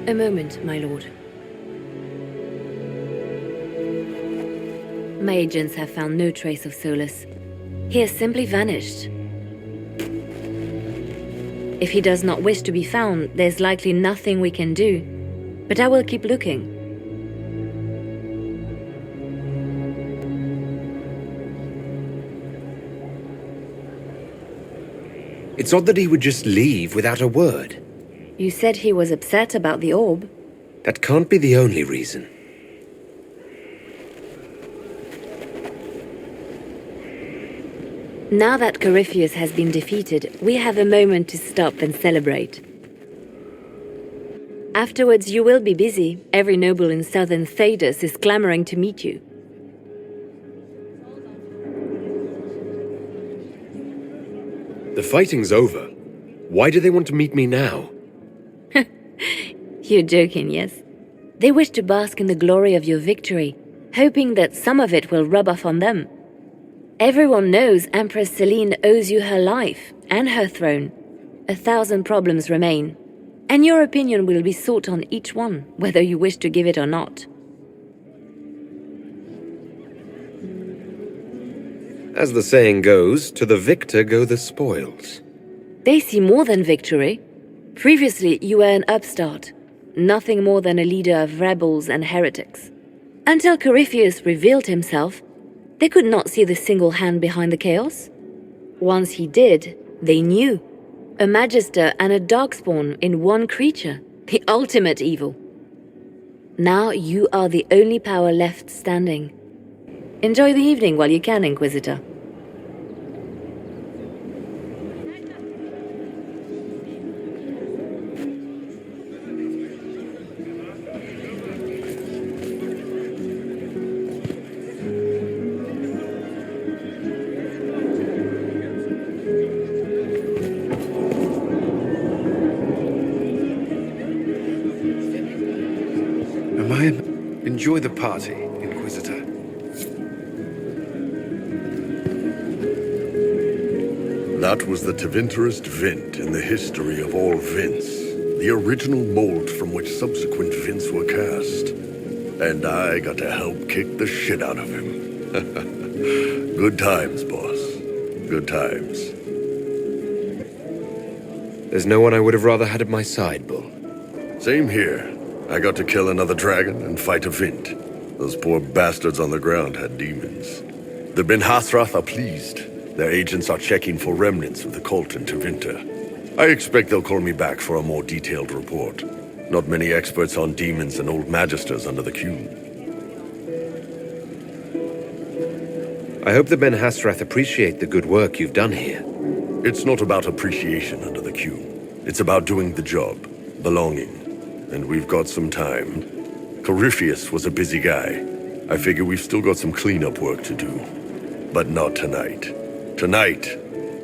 A moment, my lord. My agents have found no trace of Solus. He has simply vanished. If he does not wish to be found, there's likely nothing we can do. But I will keep looking. It's odd that he would just leave without a word. You said he was upset about the orb. That can't be the only reason. Now that Corypheus has been defeated, we have a moment to stop and celebrate. Afterwards, you will be busy. Every noble in southern Thedas is clamoring to meet you. The fighting's over. Why do they want to meet me now? You're joking, yes? They wish to bask in the glory of your victory, hoping that some of it will rub off on them. Everyone knows Empress Selene owes you her life and her throne. 1,000 problems remain, and your opinion will be sought on each one, whether you wish to give it or not. As the saying goes, to the victor go the spoils. They see more than victory. Previously, you were an upstart, nothing more than a leader of rebels and heretics. Until Corypheus revealed himself, they could not see the single hand behind the chaos. Once he did, they knew. A Magister and a Darkspawn in one creature, the ultimate evil. Now you are the only power left standing. Enjoy the evening while you can, Inquisitor. Enjoy the party, Inquisitor. That was the Tevinterest Vint in the history of all Vints, the original mold from which subsequent Vints were cast. And I got to help kick the shit out of him. Good times, boss. Good times. There's no one I would have rather had at my side, Bull. Same here. I got to kill another dragon and fight a Vint. Those poor bastards on the ground had demons. The Ben Hasrath are pleased. Their agents are checking for remnants of the cult in Tevinter. I expect they'll call me back for a more detailed report. Not many experts on demons and old magisters under the Q. I hope the Ben Hasrath appreciate the good work you've done here. It's not about appreciation under the Q. It's about doing the job, belonging. And we've got some time. Corypheus was a busy guy. I figure we've still got some cleanup work to do. But not tonight. Tonight,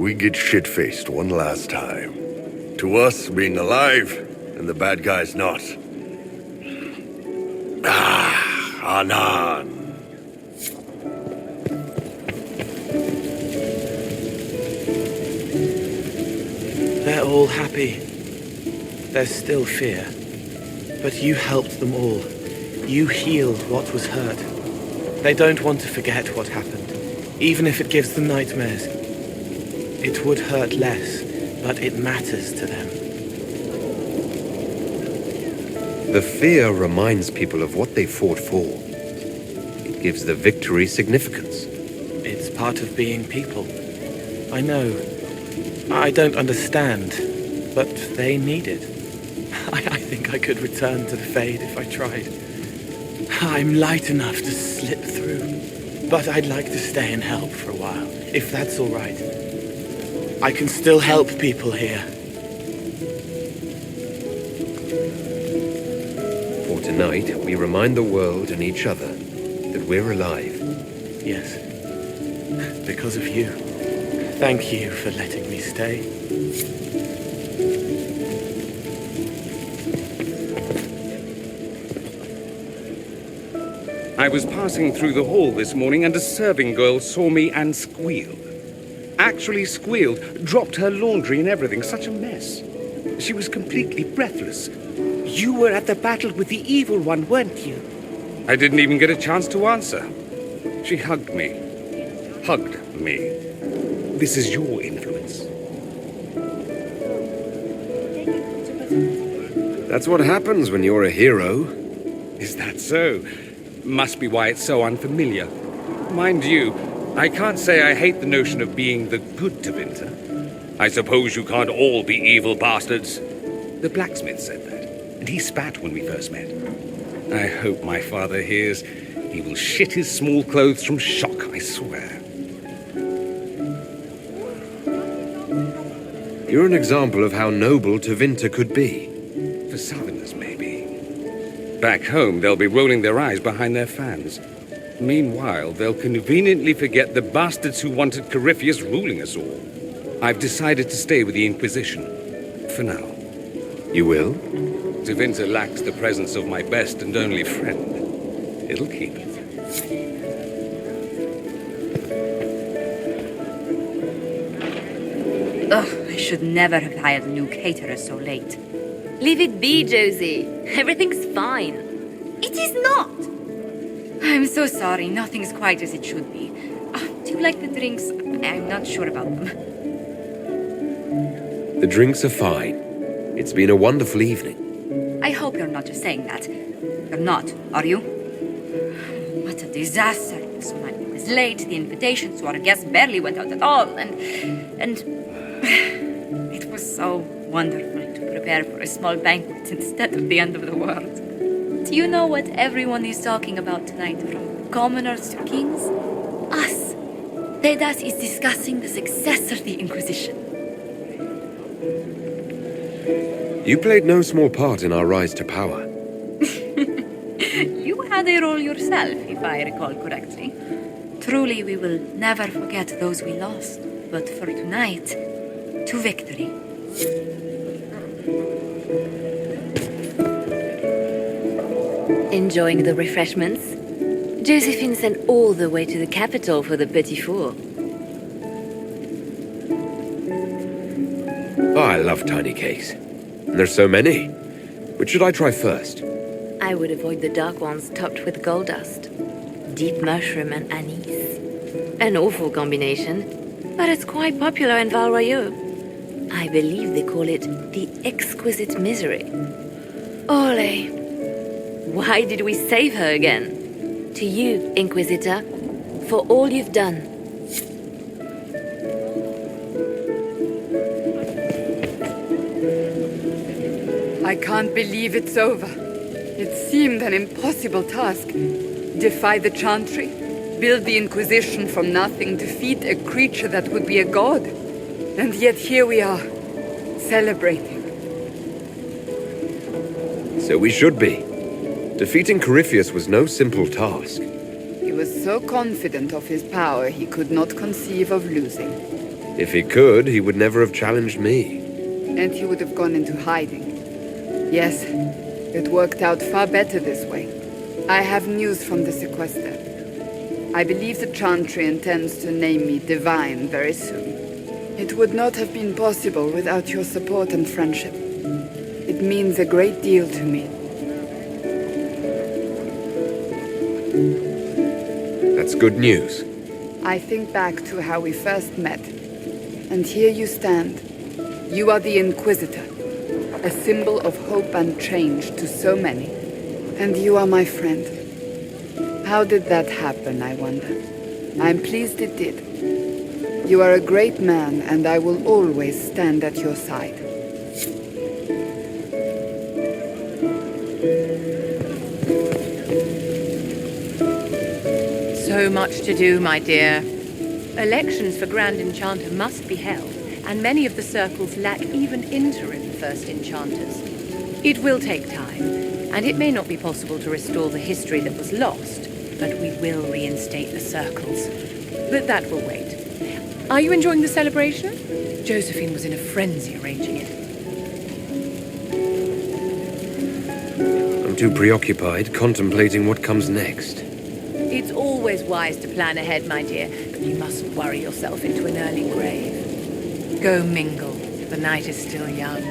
we get shit-faced one last time. To us, being alive, and the bad guys not. Anan. They're all happy. There's still fear. But you helped them all. You healed what was hurt. They don't want to forget what happened, even if it gives them nightmares. It would hurt less, but it matters to them. The fear reminds people of what they fought for. It gives the victory significance. It's part of being people. I know. I don't understand, but they need it. I think I could return to the Fade if I tried. I'm light enough to slip through, but I'd like to stay and help for a while, if that's all right. I can still help people here. For tonight, we remind the world and each other that we're alive. Yes, because of you. Thank you for letting me stay. I was passing through the hall this morning and a serving girl saw me and squealed. Actually squealed, dropped her laundry and everything, such a mess. She was completely breathless. You were at the battle with the evil one, weren't you? I didn't even get a chance to answer. She hugged me. Hugged me. This is your influence. That's what happens when you're a hero. Is that so? Must be why it's so unfamiliar. Mind you, I can't say I hate the notion of being the good Tevinter. I suppose you can't all be evil bastards. The blacksmith said that, and he spat when we first met. I hope my father hears. He will shit his small clothes from shock, I swear. You're an example of how noble Tevinter could be. For Southerners, maybe. Back home, they'll be rolling their eyes behind their fans. Meanwhile, they'll conveniently forget the bastards who wanted Corypheus ruling us all. I've decided to stay with the Inquisition. For now. You will? Tevinter lacks the presence of my best and only friend. It'll keep. Ugh, I should never have hired a new caterer so late. Leave it be, Josie. Everything's fine. It is not! I'm so sorry, nothing's quite as it should be. Do you like the drinks? I'm not sure about them. The drinks are fine. It's been a wonderful evening. I hope you're not just saying that. You're not, are you? What a disaster. So many was late, the invitations to our guests barely went out at all, and it was so wonderful to prepare for a small banquet instead of the end of the world. Do you know what everyone is talking about tonight, from commoners to kings? Us. Dedas is discussing the success of the Inquisition. You played no small part in our rise to power. You had a role yourself, if I recall correctly. Truly, we will never forget those we lost. But for tonight, to victory. Enjoying the refreshments? Josephine sent all the way to the capital for the petit four. Oh, I love tiny cakes. And there's so many. Which should I try first? I would avoid the dark ones topped with gold dust. Deep mushroom and anise. An awful combination, but it's quite popular in Val Royeaux. I believe they call it the exquisite misery. Ole. Why did we save her again? To you, Inquisitor, for all you've done. I can't believe it's over. It seemed an impossible task. Defy the Chantry, build the Inquisition from nothing, defeat a creature that would be a god. And yet here we are, celebrating. So we should be. Defeating Corypheus was no simple task. He was so confident of his power he could not conceive of losing. If he could, he would never have challenged me. And he would have gone into hiding. Yes, it worked out far better this way. I have news from the sequester. I believe the Chantry intends to name me Divine very soon. It would not have been possible without your support and friendship. It means a great deal to me. That's good news. I think back to how we first met. And here you stand. You are the Inquisitor, a symbol of hope and change to so many. And you are my friend. How did that happen, I wonder? I'm pleased it did. You are a great man, and I will always stand at your side. So much to do, my dear. Elections for Grand Enchanter must be held, and many of the circles lack even interim First Enchanters. It will take time, and it may not be possible to restore the history that was lost, but we will reinstate the circles. But that will wait. Are you enjoying the celebration? Josephine was in a frenzy arranging it. I'm too preoccupied contemplating what comes next. It's always wise to plan ahead, my dear, but you mustn't worry yourself into an early grave. Go mingle. The night is still young.